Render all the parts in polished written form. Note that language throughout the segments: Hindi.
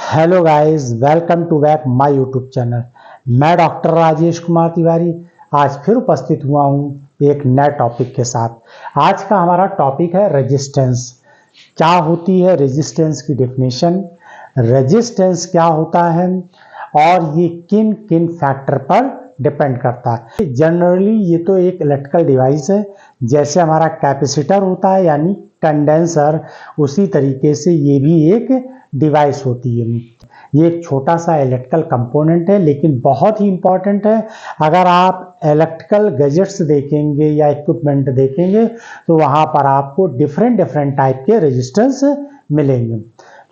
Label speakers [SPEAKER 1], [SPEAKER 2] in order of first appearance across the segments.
[SPEAKER 1] Hello guys, welcome to back my YouTube channel. मैं डॉक्टर राजेश कुमार तिवारी आज फिर उपस्थित हुआ हूँ एक नए टॉपिक के साथ। आज का हमारा टॉपिक है रेजिस्टेंस। क्या होती है रेजिस्टेंस की डेफिनेशन, रेजिस्टेंस क्या होता है और ये किन किन फैक्टर पर डिपेंड करता है। जनरली ये तो एक इलेक्ट्रिकल डिवाइस है, जैसे हमारा कैपेसिटर होता है यानी कंडेंसर, उसी तरीके से ये भी एक डिवाइस होती है। ये एक छोटा सा इलेक्ट्रिकल कंपोनेंट है, लेकिन बहुत ही इंपॉर्टेंट है। अगर आप इलेक्ट्रिकल गैजेट्स देखेंगे या इक्विपमेंट देखेंगे तो वहां पर आपको डिफरेंट डिफरेंट टाइप के रेजिस्टेंस मिलेंगे।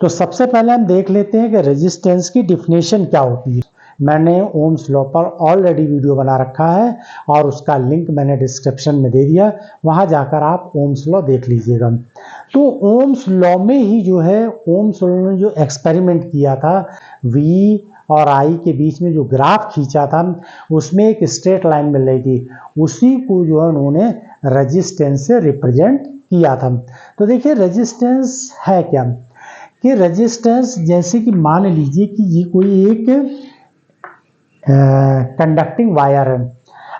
[SPEAKER 1] तो सबसे पहले हम देख लेते हैं कि रेजिस्टेंस की डिफिनेशन क्या होती है। मैंने ओम्स लॉ पर ऑलरेडी वीडियो बना रखा है और उसका लिंक मैंने डिस्क्रिप्शन में दे दिया, वहां जाकर आप ओम्स लॉ देख लीजिएगा। तो ओम्स लॉ में ही जो है, ओम्स लॉ ने जो एक्सपेरिमेंट किया था, वी और आई के बीच में जो ग्राफ खींचा था उसमें एक स्ट्रेट लाइन मिल रही थी, उसी को जो है उन्होंने रेजिस्टेंस से रिप्रेजेंट किया था। तो देखिए रेजिस्टेंस है क्या, कि रेजिस्टेंस जैसे कि मान लीजिए कि ये कोई एक कंडक्टिंग वायर है।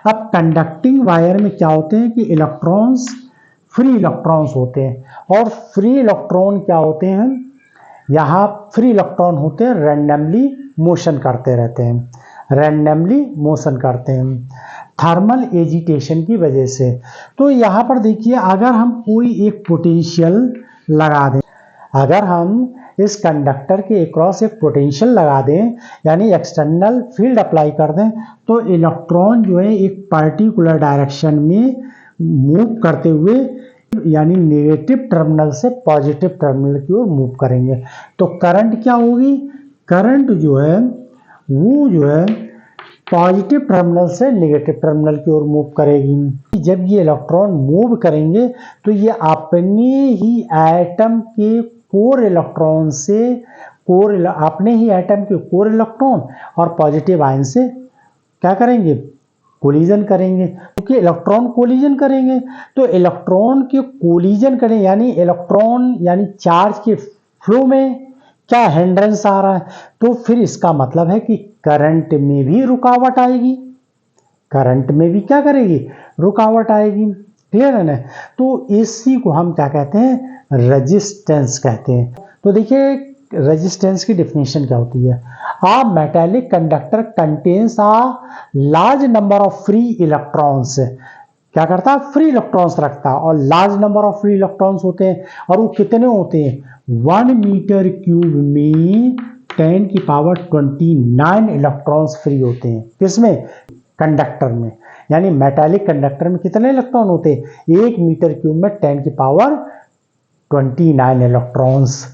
[SPEAKER 1] अब कंडक्टिंग वायर में क्या होते हैं कि इलेक्ट्रॉन्स, फ्री इलेक्ट्रॉन्स होते हैं। और फ्री इलेक्ट्रॉन क्या होते हैं, यहाँ फ्री इलेक्ट्रॉन होते हैं रैंडमली मोशन करते रहते हैं, रैंडमली मोशन करते हैं थर्मल एजिटेशन की वजह से। तो यहाँ पर देखिए, अगर हम कोई एक पोटेंशियल लगा दें, अगर हम इस कंडक्टर के अक्रॉस एक पोटेंशियल लगा दें यानी एक्सटर्नल फील्ड अप्लाई कर दें, तो इलेक्ट्रॉन जो है एक पर्टिकुलर डायरेक्शन में मूव करते हुए यानी नेगेटिव टर्मिनल से पॉजिटिव टर्मिनल की ओर मूव करेंगे। तो करंट क्या होगी, करंट जो है वो जो है पॉजिटिव टर्मिनल से नेगेटिव टर्मिनल की ओर मूव करेगी। जब ये इलेक्ट्रॉन मूव करेंगे तो ये अपने ही एटम के कोर इलेक्ट्रॉन से अपने ही एटम के कोर इलेक्ट्रॉन और पॉजिटिव आयन से क्या करेंगे, कोलिजन करेंगे। क्योंकि इलेक्ट्रॉन कोलिजन करेंगे, तो इलेक्ट्रॉन के कोलिजन करें यानी इलेक्ट्रॉन यानी चार्ज के फ्लो में क्या हिंड्रेंस आ रहा है, तो फिर इसका मतलब है कि करंट में भी रुकावट आएगी, करंट में भी क्या करेगी, रुकावट आएगी। क्लियर है ना। तो इसी को हम क्या कहते हैं, रेजिस्टेंस कहते हैं। तो देखिए रेजिस्टेंस की डेफिनेशन क्या होती है, a metallic conductor contains a large number of free electrons. क्या करता है, फ्री इलेक्ट्रॉन्स रखता है, और large number of free electrons होते हैं। और वो कितने होते हैं, 1 मीटर क्यूब में 10⁻29 इलेक्ट्रॉन्स फ्री होते हैं। किसमें, कंडक्टर में। यानी मेटालिक कंडक्टर में कितने इलेक्ट्रॉन होते हैं, 1 मीटर क्यूब में 10⁻29 electrons.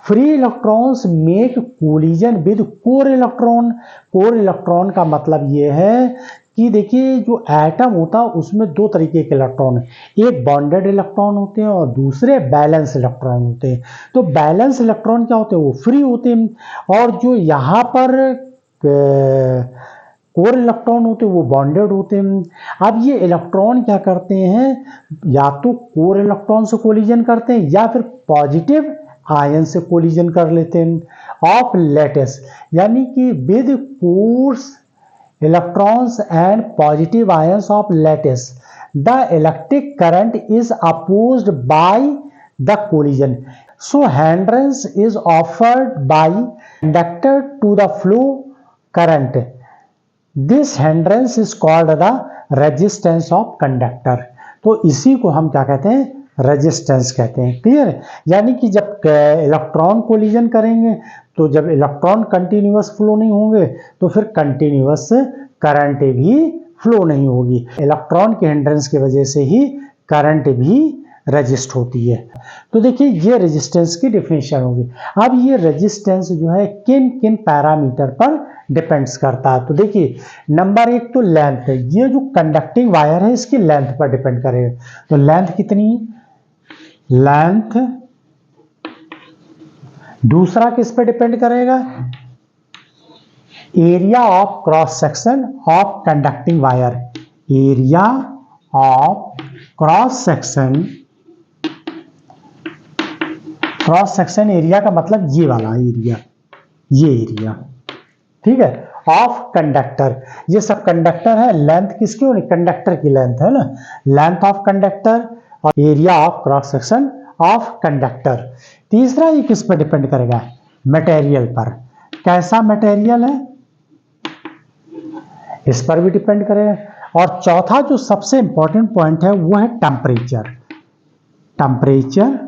[SPEAKER 1] Free electrons make collision with core electron. Core electron का मतलब ये है कि देखिए जो एटम होता है उसमें दो तरीके के इलेक्ट्रॉन हैं, एक बॉन्डेड इलेक्ट्रॉन होते हैं और दूसरे बैलेंस इलेक्ट्रॉन होते हैं। तो बैलेंस इलेक्ट्रॉन क्या होते हैं, वो फ्री होते हैं, और जो यहाँ पर कोर इलेक्ट्रॉन होते हैं वो बॉन्डेड होते हैं। अब ये इलेक्ट्रॉन क्या करते हैं, या तो कोर इलेक्ट्रॉन से कोलिजन करते हैं या फिर पॉजिटिव आयन से कोलिजन कर लेते हैं ऑफ लैटिस, यानी कि with course electrons and positive ions of lattice. The electric current is opposed by the collision. So hindrance is offered by conductor to the flow current. This hindrance is called the resistance of conductor. तो इसी को हम क्या कहते हैं, रेजिस्टेंस कहते हैं। क्लियर है। यानी कि जब इलेक्ट्रॉन कोलिजन करेंगे, तो जब इलेक्ट्रॉन कंटिन्यूअस फ्लो नहीं होंगे तो फिर कंटिन्यूअस करंट भी फ्लो नहीं होगी। इलेक्ट्रॉन के हिंड्रेंस की वजह से ही करंट भी रेजिस्ट होती है। तो देखिए ये रेजिस्टेंस की डेफिनेशन होगी। अब ये रेजिस्टेंस जो है किन किन पैरामीटर पर डिपेंड्स करता है। तो देखिए नंबर 1 तो लेंथ है, ये जो कंडक्टिंग वायर है इसकी लेंथ पर डिपेंड करेगा। तो लेंथ कितनी, लेंथ। दूसरा किस पे डिपेंड करेगा, area of cross section of conducting wire. Area of cross section, cross section area का मतलब ये वाला एरिया, ये एरिया, ठीक है, ऑफ कंडक्टर। ये सब कंडक्टर है, लेंथ किसकी होनी, कंडक्टर की लेंथ है ना, लेंथ ऑफ कंडक्टर और area of cross section of conductor. तीसरा ये किस पर डिपेंड करेगा, मटेरियल पर, कैसा मटेरियल है इस पर भी डिपेंड करेगा। और चौथा जो सबसे इंपॉर्टेंट पॉइंट है वो है temperature, temperature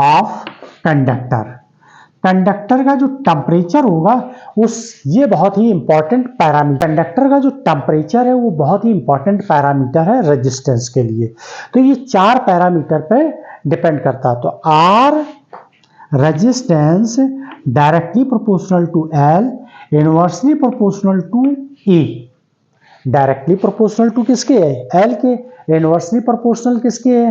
[SPEAKER 1] of conductor. Conductor का जो टेम्परेचर होगा ये बहुत ही इंपॉर्टेंट पैरामीटर, कंडक्टर का जो टेम्परेचर है वो बहुत ही इंपॉर्टेंट पैरामीटर है रेजिस्टेंस के लिए। तो ये 4 पैरामीटर पे डिपेंड करता है। तो R resistance directly proportional to L, inversely proportional to E. Directly proportional to किसके है, एल के, इनवर्सली प्रोपोर्शनल किसके है,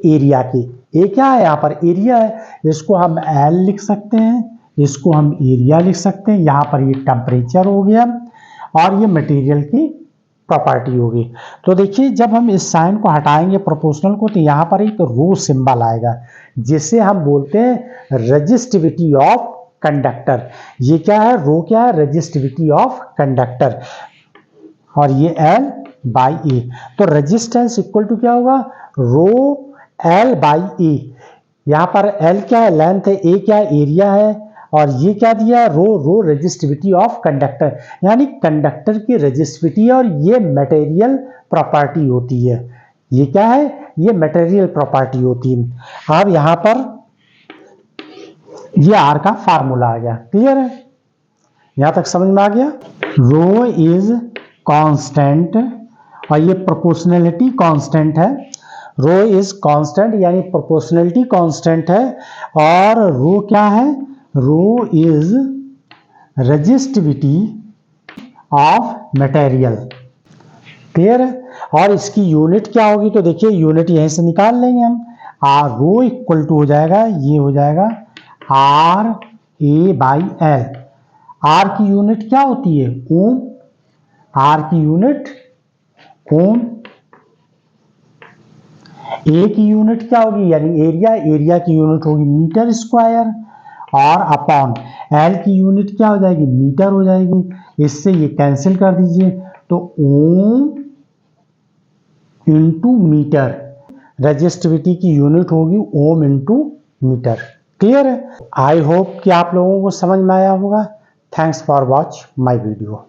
[SPEAKER 1] एरिया के। ये क्या है, यहाँ पर एरिया है, इसको हम एल लिख सकते हैं, इसको हम एरिया लिख सकते हैं। यहाँ पर ये टेम्परेचर हो गया और ये मटेरियल की प्रॉपर्टी होगी। तो देखिए जब हम इस साइन को हटाएंगे प्रोपोर्शनल को, तो यहाँ पर एक रो सिंबल आएगा जिसे हम बोलते हैं रेजिस्टिविटी ऑफ कंडक्टर। ये क्या है, रो क्या है, रेजिस्टिविटी ऑफ कंडक्टर, और ये एल बाई ए। तो रेजिस्टेंस इक्वल टू क्या होगा, रो एल बाई ए। यहाँ पर एल क्या है, लेंथ है, ए क्या है, एरिया है, और ये क्या दिया, रो रेजिस्टिविटी ऑफ कंडक्टर, यानी कंडक्टर की रेजिस्टिविटी, और ये मटेरियल प्रॉपर्टी होती है। ये क्या है, ये मटेरियल प्रॉपर्टी होती है। अब यहाँ पर ये आर का फार्मूला आ गया, क्लियर है, यहां तक समझ में आ गया। रो इज कांस्टेंट और ये प्रोपोर्शनैलिटी कांस्टेंट है। रो इज कांस्टेंट यानी प्रोपोर्शनैलिटी कांस्टेंट है, और रो क्या है, rho is resistivity of material, clear है। और इसकी यूनिट क्या होगी, तो देखिए यूनिट यहीं से निकाल लेंगे हम। आर रो इक्वल टू हो जाएगा, ये हो जाएगा R A by L. R की यूनिट क्या होती है, ओम, आर की यूनिट ओम। ए की यूनिट क्या होगी, यानी एरिया, एरिया की यूनिट होगी मीटर स्क्वायर, और अपॉन एल की यूनिट क्या हो जाएगी, मीटर हो जाएगी। इससे ये कैंसिल कर दीजिए, तो ओम इंटू मीटर, रेजिस्टिविटी की यूनिट होगी ओम इंटू मीटर, क्लियर है। आई होप कि आप लोगों को समझ में आया होगा। Thanks for watch my video.